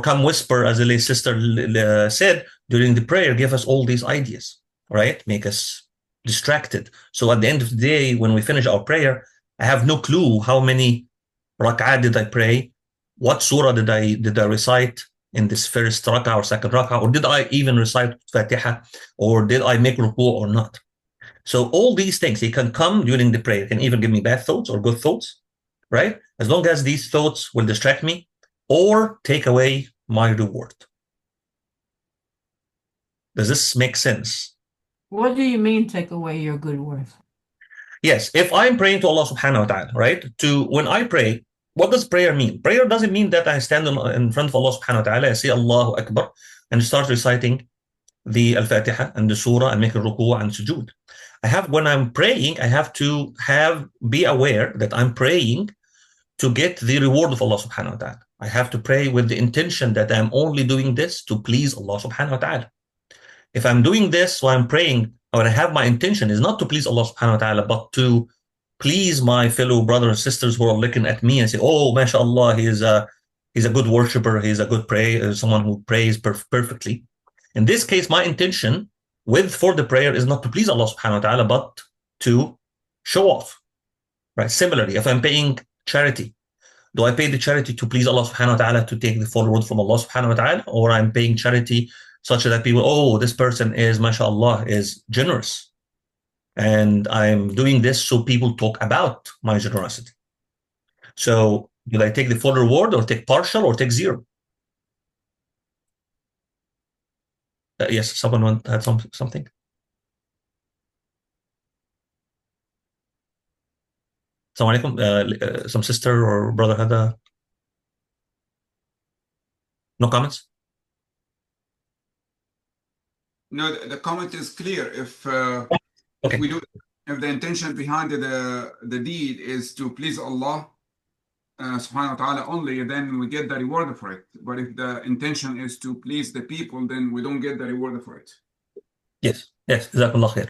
come whisper, as the lay sister said during the prayer, give us all these ideas, right? Make us distracted. So at the end of the day, when we finish our prayer, I have no clue how many rak'ah did I pray, what surah did I recite in this first rak'ah or second rak'ah, or did I even recite Fatiha, or did I make ruku or not? So all these things, they can come during the prayer. It can even give me bad thoughts or good thoughts, right? As long as these thoughts will distract me or take away my reward. Does this make sense? What do you mean take away your good words? Yes, if I'm praying to Allah subhanahu wa ta'ala, right? When I pray, what does prayer mean? Prayer doesn't mean that I stand in front of Allah subhanahu wa ta'ala, I say Allahu Akbar, and start reciting the Al-Fatiha and the Surah and make a ruku and sujood. When I'm praying, I have to be aware that I'm praying to get the reward of Allah subhanahu wa ta'ala. I have to pray with the intention that I'm only doing this to please Allah subhanahu wa ta'ala. If I'm doing this while I'm praying, or I have my intention is not to please Allah subhanahu wa ta'ala, but to please my fellow brothers and sisters who are looking at me and say, oh, mashallah, he's a good worshiper, he's a good prayer, someone who prays perfectly. In this case, my intention for the prayer is not to please Allah subhanahu wa ta'ala, but to show off. Right? Similarly, if I'm paying charity, do I pay the charity to please Allah subhanahu wa ta'ala to take the full reward from Allah subhanahu wa ta'ala, or I'm paying charity such that people, oh, this person is, mashallah, is generous. And I'm doing this so people talk about my generosity. So will I take the full reward or take partial or take zero? Yes, someone had something. Assalamu alaikum. Some sister or brother had no comments? No, the comment is clear. If Okay. if the intention behind the deed is to please Allah subhanahu wa ta'ala only, then we get the reward for it. But if the intention is to please the people, then we don't get the reward for it. Yes, Jazakallah khair.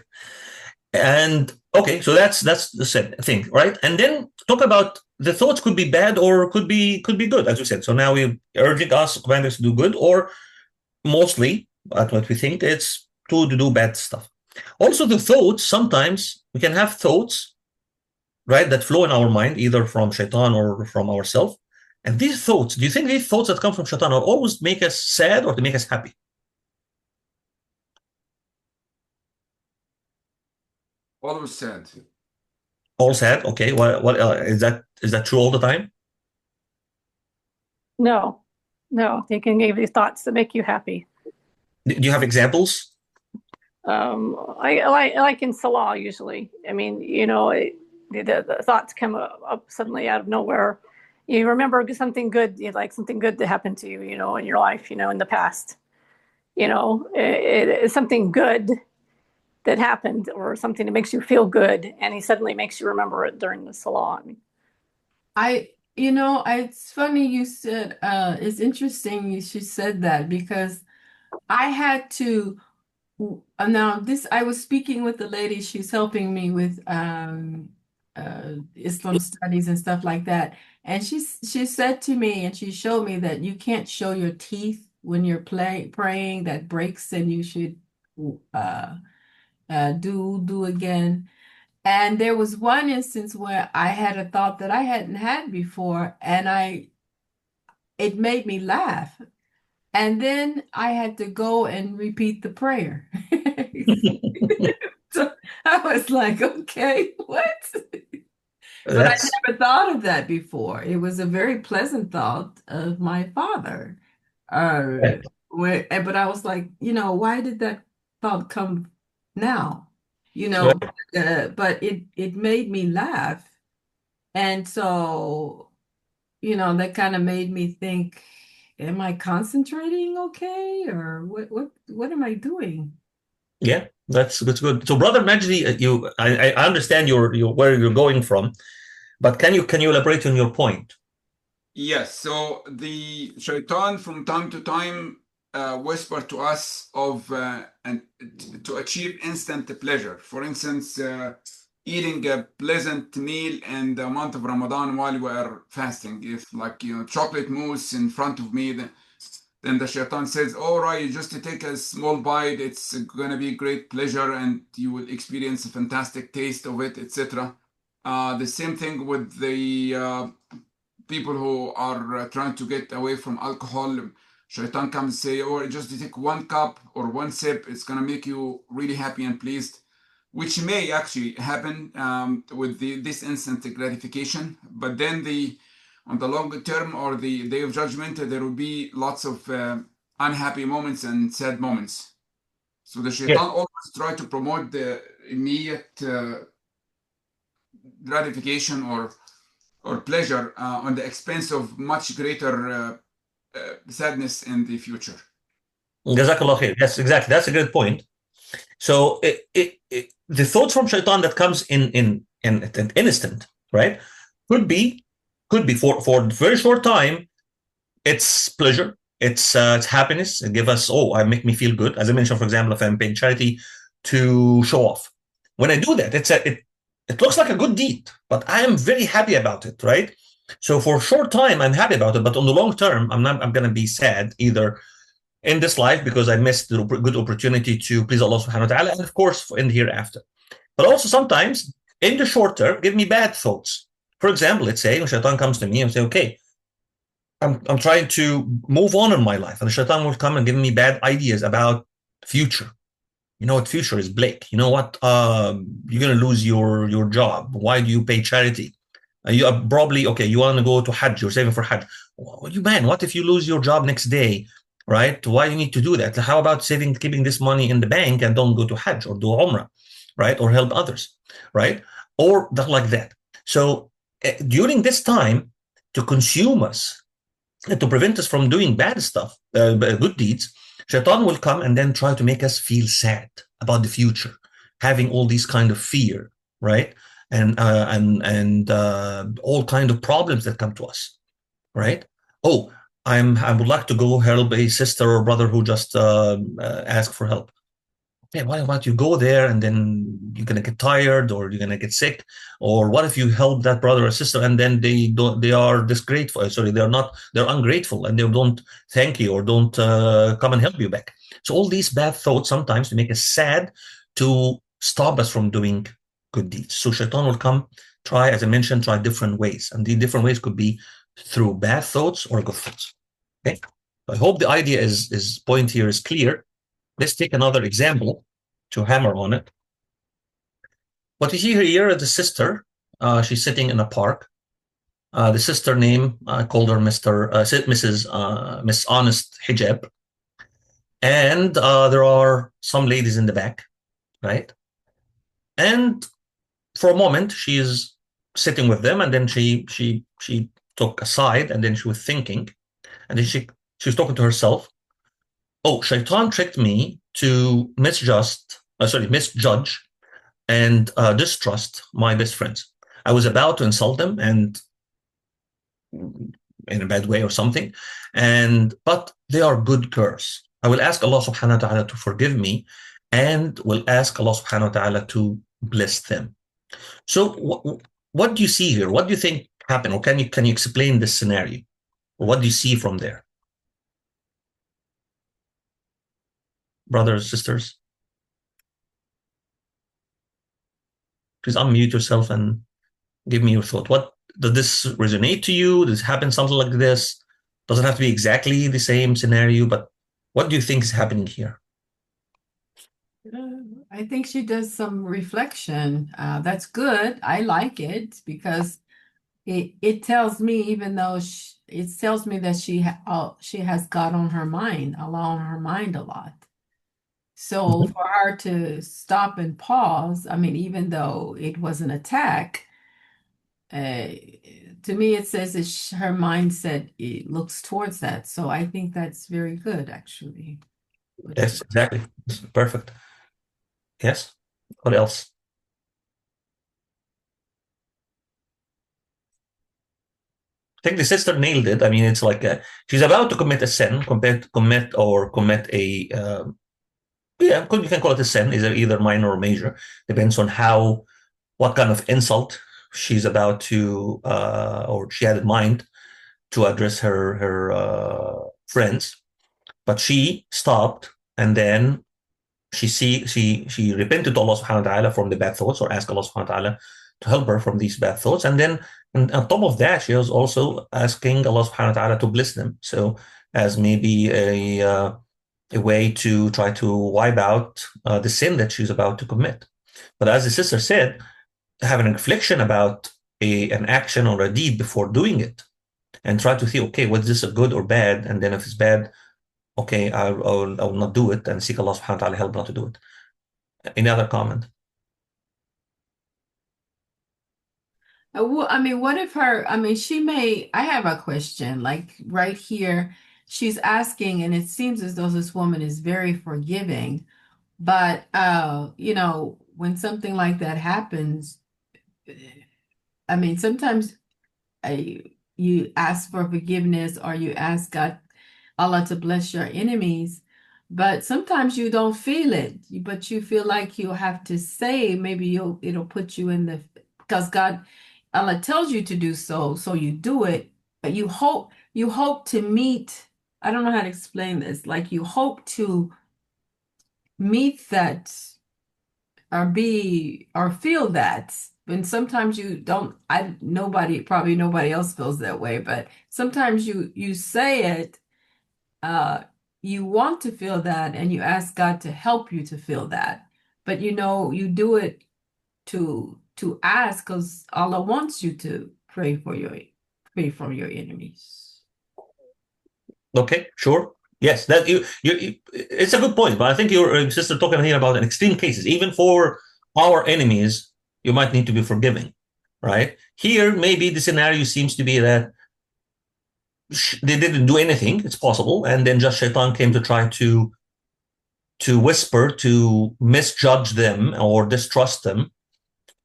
And okay, so that's the thing, right? And then talk about the thoughts could be bad or could be good, as you said. So now we're urging us, commanding us to do good, or mostly what we think it's to do bad stuff. Also, the thoughts, sometimes we can have thoughts, right, that flow in our mind, either from shaitan or from ourselves. And these thoughts, do you think these thoughts that come from shaitan will always make us sad or to make us happy? Always sad. All sad. Okay. What is that true all the time? No, they can give you thoughts that make you happy. Do you have examples? I like in Salah usually. I mean, the thoughts come up suddenly out of nowhere. You remember something good, you'd like something good to happen to you, in your life, in the past. It's something good that happened or something that makes you feel good, and he suddenly makes you remember it during the Salah. It's funny you said, it's interesting you said that, because I had to, I was speaking with the lady, she's helping me with Islam studies and stuff like that. And she said to me, and she showed me that you can't show your teeth when you're praying, that breaks, and you should do again. And there was one instance where I had a thought that I hadn't had before, and it made me laugh. And then I had to go and repeat the prayer. So I was like, okay, what? But I never thought of that before. It was a very pleasant thought of my father. But I was like, why did that thought come now? But it made me laugh. And so, that kind of made me think, am I concentrating okay? Or what am I doing? Yeah, that's good. So, Brother Majdi, I understand where you're going from, but can you elaborate on your point? Yes. So the shaitan from time to time whisper to us and to achieve instant pleasure. For instance, eating a pleasant meal in the month of Ramadan while we are fasting. If chocolate mousse in front of me, Then the shaitan says, all right, just to take a small bite, it's going to be great pleasure and you will experience a fantastic taste of it, etc. The same thing with the people who are trying to get away from alcohol. Shaitan comes and say, oh, just to take one cup or one sip, it's going to make you really happy and pleased, which may actually happen with this instant gratification. But then on the longer term or the day of judgment, there will be lots of unhappy moments and sad moments. So the shaitan always try to promote the immediate gratification or pleasure on the expense of much greater sadness in the future. Jazakallah khair. Yes, exactly. That's a good point. So the thoughts from shaitan that comes in an instant, right, could be for a very short time, it's pleasure, it's happiness, it give us, I make me feel good. As I mentioned, for example, if I'm paying charity to show off, when I do that, it looks like a good deed, but I am very happy about it, right? So for a short time, I'm happy about it, but on the long term, I'm going to be sad either in this life because I missed the good opportunity to please Allah subhanahu wa ta'ala, and of course in the hereafter. But also sometimes in the short term, give me bad thoughts. For example, let's say when shaitan comes to me and say, okay, I'm trying to move on in my life, and the shaitan will come and give me bad ideas about the future. You know what, future is bleak. You know what, you're going to lose your job. Why do you pay charity? You are probably, okay, you want to go to Hajj, you're saving for Hajj. What if you lose your job next day, right? Why do you need to do that? How about keeping this money in the bank and don't go to Hajj or do Umrah, right? Or help others, right? Or like that. So during this time, to consume us and to prevent us from doing bad stuff, good deeds, shaitan will come and then try to make us feel sad about the future, having all these kind of fear, right? And all kind of problems that come to us, right? I would like to go help a sister or brother who just asked for help. Okay, what about you go there and then you're gonna get tired or you're gonna get sick? Or what if you help that brother or sister and then they are disgrateful? Sorry, they're ungrateful and they don't thank you or don't come and help you back. So all these bad thoughts sometimes to make us sad, to stop us from doing good deeds. So shaitan will come, try, as I mentioned, try different ways, and the different ways could be through bad thoughts or good thoughts. Okay, I hope the idea point here is clear. Let's take another example to hammer on it. What you see here is the sister. She's sitting in a park. The sister name, I called her Miss Honest Hijab. And there are some ladies in the back, right? And for a moment, she is sitting with them, and then she took a side, and then she was thinking, and then she was talking to herself. Shaitan tricked me to misjudge and distrust my best friends. I was about to insult them and in a bad way or something, but they are good girls. I will ask Allah subhanahu wa ta'ala to forgive me, and will ask Allah subhanahu wa ta'ala to bless them. So what do you see here? What do you think happened? Or can you explain this scenario? Or what do you see from there? Brothers, sisters, please unmute yourself and give me your thought. What does this resonate to you? Does it happen something like this? Doesn't have to be exactly the same scenario, but what do you think is happening here? I think she does some reflection. That's good. I like it because it tells me, even though it tells me that she has God on her mind, Allah on her mind a lot. So for her to stop and pause, I mean, even though it was an attack, to me it says that her mindset looks towards that. So I think that's very good, actually. Yes, exactly. Perfect. Yes. What else? I think the sister nailed it. I mean, it's like she's about to commit a sin, commit a you can call it a sin, is either minor or major, depends on what kind of insult she's about to or she had in mind to address her friends. but she stopped, and then she repented to Allah subhanahu wa ta'ala from the bad thoughts, or asked Allah subhanahu wa ta'ala to help her from these bad thoughts. And then on top of that, she was also asking Allah subhanahu wa ta'ala to bless them. So as maybe a way to try to wipe out the sin that she's about to commit. But as the sister said, having a reflection about an action or a deed before doing it, and try to think, okay, was this a good or bad? And then if it's bad, okay, I will not do it, and seek Allah subhanahu wa ta'ala help not to do it. Any other comment? Well, I mean, what if she may, I have a question, like right here, she's asking, and it seems as though this woman is very forgiving, but, when something like that happens, I mean, sometimes you ask for forgiveness, or you ask Allah to bless your enemies, but sometimes you don't feel it, but you feel like you have to say, maybe it'll put you in because Allah tells you to do so you do it, but you hope to meet, I don't know how to explain this, like you hope to meet that, or feel that. And sometimes you don't, probably nobody else feels that way, but sometimes you say it, you want to feel that, and you ask God to help you to feel that, but you do it to ask, because Allah wants you to pray for your enemies. Okay, sure. Yes, that it's a good point, but I think your sister talking here about an extreme cases. Even for our enemies, you might need to be forgiving, right? Here, maybe the scenario seems to be that they didn't do anything. It's possible, and then just shaitan came to try to whisper, to misjudge them or distrust them,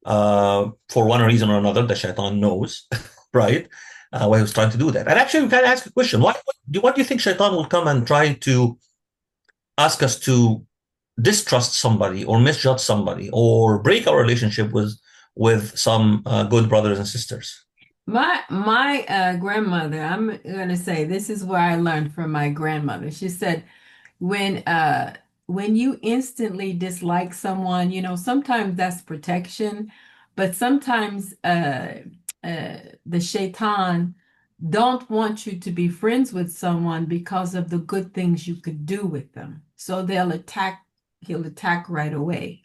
for one reason or another. The shaitan knows, right? Why he was trying to do that. And actually, we can ask a question: what do you think shaitan will come and try to ask us to distrust somebody, or misjudge somebody, or break our relationship with some good brothers and sisters? My grandmother, I'm going to say, this is where I learned from my grandmother. She said, when you instantly dislike someone, sometimes that's protection, but sometimes the shaitan don't want you to be friends with someone because of the good things you could do with them. So he'll attack right away.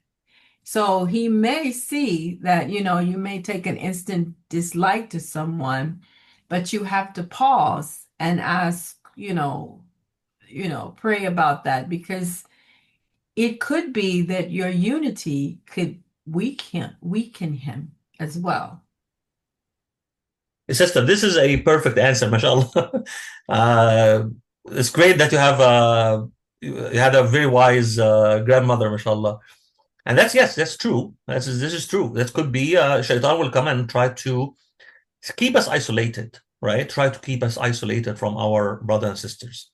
So he may see that, you may take an instant dislike to someone, but you have to pause and ask, pray about that, because it could be that your unity could weaken him as well. Sister, this is a perfect answer, mashallah. It's great that you had a very wise grandmother, mashallah. And that's true. This is true. That could be shaitan will come and try to keep us isolated, right? Try to keep us isolated from our brothers and sisters.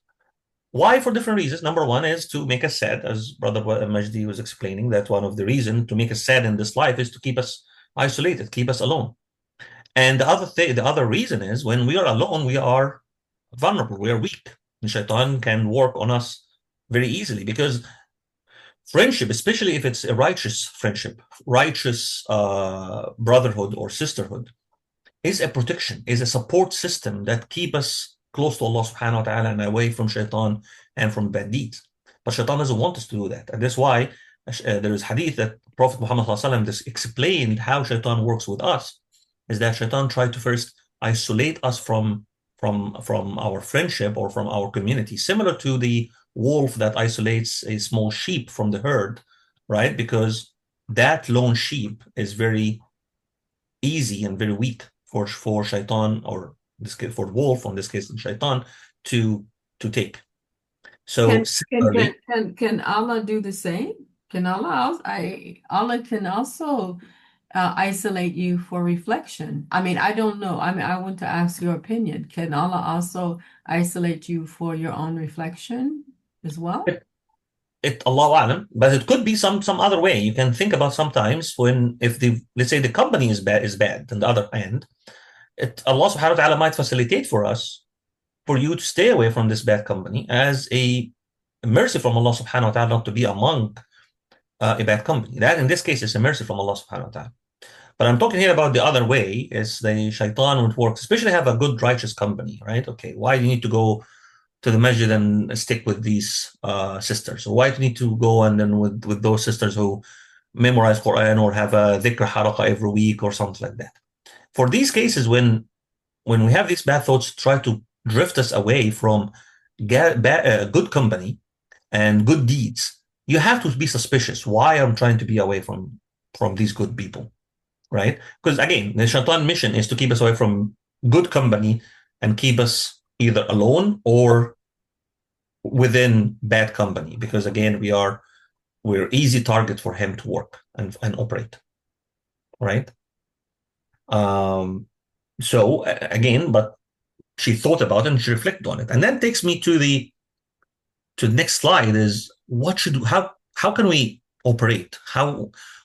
Why? For different reasons. Number one is to make us sad, as Brother Majdi was explaining, that one of the reasons to make us sad in this life is to keep us isolated, keep us alone. And the other reason is, when we are alone, we are vulnerable, we are weak. And shaitan can work on us very easily, because friendship, especially if it's a righteous friendship, righteous brotherhood or sisterhood, is a protection, is a support system that keep us close to Allah subhanahu wa ta'ala and away from shaitan and from bad deeds. But shaitan doesn't want us to do that. And that's why there is hadith that Prophet Muhammad just explained how shaitan works with us, is that shaitan tried to first isolate us from our friendship or from our community, similar to the wolf that isolates a small sheep from the herd, right? Because that lone sheep is very easy and very weak for shaitan, or in this case for wolf, in this case shaitan, to take. So can Allah do the same? Can Allah can also isolate you for reflection? I mean, I don't know. I mean, I want to ask your opinion. Can Allah also isolate you for your own reflection as well? Allahu A'lam, but it could be some other way. You can think about sometimes let's say the company is bad, on the other hand, Allah subhanahu wa ta'ala might facilitate for us for you to stay away from this bad company as a mercy from Allah subhanahu wa ta'ala not to be among a bad company. That in this case is a mercy from Allah subhanahu wa ta'ala. But I'm talking here about the other way, is the shaitan would work, especially have a good righteous company, right? Okay, why do you need to go to the masjid and stick with these sisters? Or why do you need to go and then with those sisters who memorize Qur'an or have a dhikr haraqa every week or something like that? For these cases, when we have these bad thoughts try to drift us away from good company and good deeds, you have to be suspicious. Why I'm trying to be away from these good people, right? Because again, the shaitan mission is to keep us away from good company and keep us either alone or within bad company, because again, we're easy target for him to work and operate, right? So again, but she thought about it and she reflected on it, and that takes me to the next slide. Is how can we operate?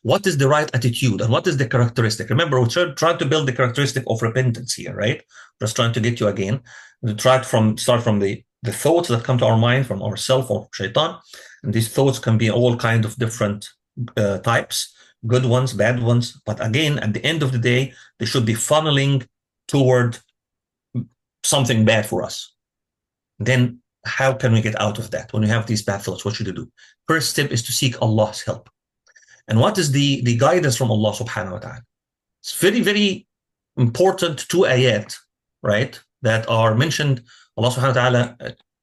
What is the right attitude and what is the characteristic? Remember, we're trying to build the characteristic of repentance here, right? Just trying to get you again to start from the thoughts that come to our mind from ourself or shaitan, and these thoughts can be all kind of different types, good ones, bad ones. But again, at the end of the day, they should be funneling toward something bad for us. Then how can we get out of that? When we have these bad thoughts, what should we do? First step is to seek Allah's help. And what is the guidance from Allah subhanahu wa ta'ala? It's very, very important two ayat, right, that are mentioned. Allah subhanahu wa ta'ala,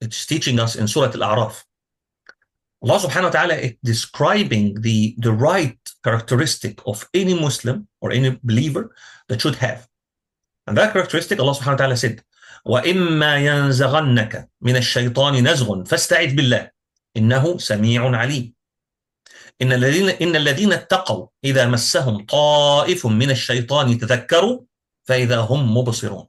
it's teaching us in Surah Al-A'raf. Allah subhanahu wa ta'ala is describing the right characteristic of any Muslim or any believer that should have. And that characteristic, Allah subhanahu wa ta'ala said, وَإِمَّا يَنزَغَنَّكَ مِنَ الشَّيْطَانِ نَزْغٌ فَاسْتَعِذْ بِاللَّهِ إِنَّهُ سَمِيعٌ عَلِيمٌ إن الذين اتقوا إذا مسهم طائف من الشيطان تذكروا فإذا هم مبصرون.